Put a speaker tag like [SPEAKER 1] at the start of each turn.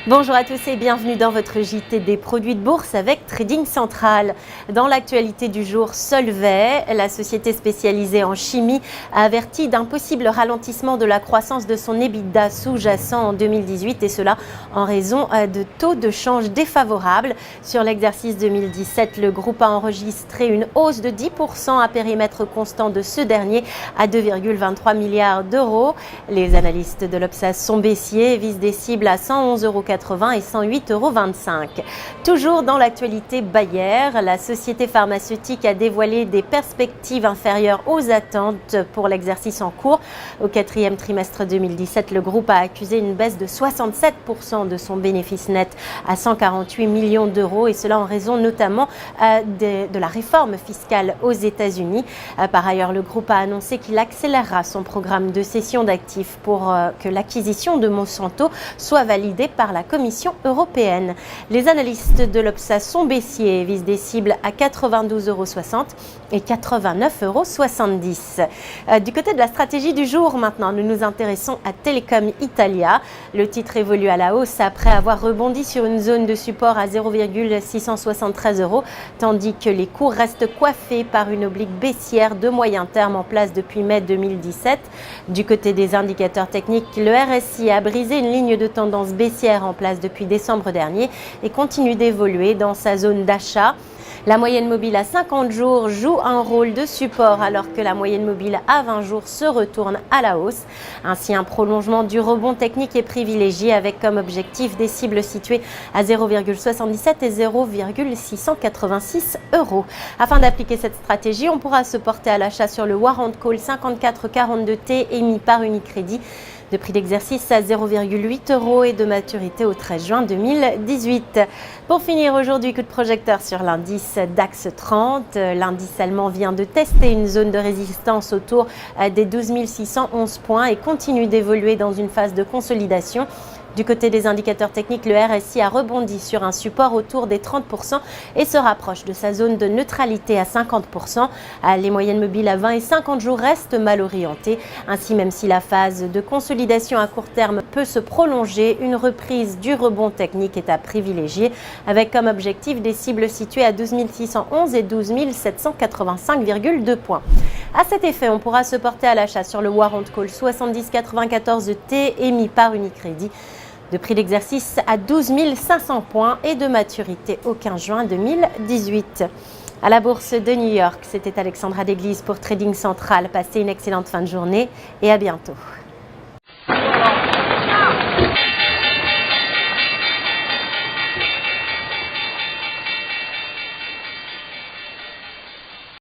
[SPEAKER 1] Bonjour à tous et bienvenue dans votre JT des produits de bourse avec Trading Central. Dans l'actualité du jour, Solvay, la société spécialisée en chimie, a averti d'un possible ralentissement de la croissance de son EBITDA sous-jacent en 2018 et cela en raison de taux de change défavorables. Sur l'exercice 2017, le groupe a enregistré une hausse de 10% à périmètre constant de ce dernier à 2,23 milliards d'euros. Les analystes de l'Obsa sont baissiers et visent des cibles à 111,80 € et 108,25 €. Toujours dans l'actualité Bayer, la société pharmaceutique a dévoilé des perspectives inférieures aux attentes pour l'exercice en cours. Au quatrième trimestre 2017, le groupe a accusé une baisse de 67% de son bénéfice net à 148 millions d'euros et cela en raison notamment de la réforme fiscale aux États-Unis. Par ailleurs, le groupe a annoncé qu'il accélérera son programme de cession d'actifs pour que l'acquisition de Monsanto soit validée par la Commission européenne. Les analystes de l'Obsa sont baissiers et visent des cibles à 92,60 € et 89,70 €. Du côté de la stratégie du jour, maintenant, nous nous intéressons à Telecom Italia. Le titre évolue à la hausse après avoir rebondi sur une zone de support à 0,673 €, tandis que les cours restent coiffés par une oblique baissière de moyen terme en place depuis mai 2017. Du côté des indicateurs techniques, le RSI a brisé une ligne de tendance baissière en place depuis décembre dernier et continue d'évoluer dans sa zone d'achat. La moyenne mobile à 50 jours joue un rôle de support alors que la moyenne mobile à 20 jours se retourne à la hausse. Ainsi, un prolongement du rebond technique est privilégié avec comme objectif des cibles situées à 0,77 et 0,686 €. Afin d'appliquer cette stratégie, on pourra se porter à l'achat sur le Warrant Call 5442T émis par Unicredit, de prix d'exercice à 0,8 € et de maturité au 13 juin 2018. Pour finir aujourd'hui, coup de projecteur sur l'indice DAX 30. L'indice allemand vient de tester une zone de résistance autour des 12 611 points et continue d'évoluer dans une phase de consolidation. Du côté des indicateurs techniques, le RSI a rebondi sur un support autour des 30% et se rapproche de sa zone de neutralité à 50%. Les moyennes mobiles à 20 et 50 jours restent mal orientées. Ainsi, même si la phase de consolidation à court terme peut se prolonger, une reprise du rebond technique est à privilégier avec comme objectif des cibles situées à 12 611 et 12 785,2 points. À cet effet, on pourra se porter à l'achat sur le Warrant Call 7094T émis par Unicredit, de prix d'exercice à 12 500 points et de maturité au 15 juin 2018. À la bourse de New York, c'était Alexandra Deglise pour Trading Central. Passez une excellente fin de journée et à bientôt.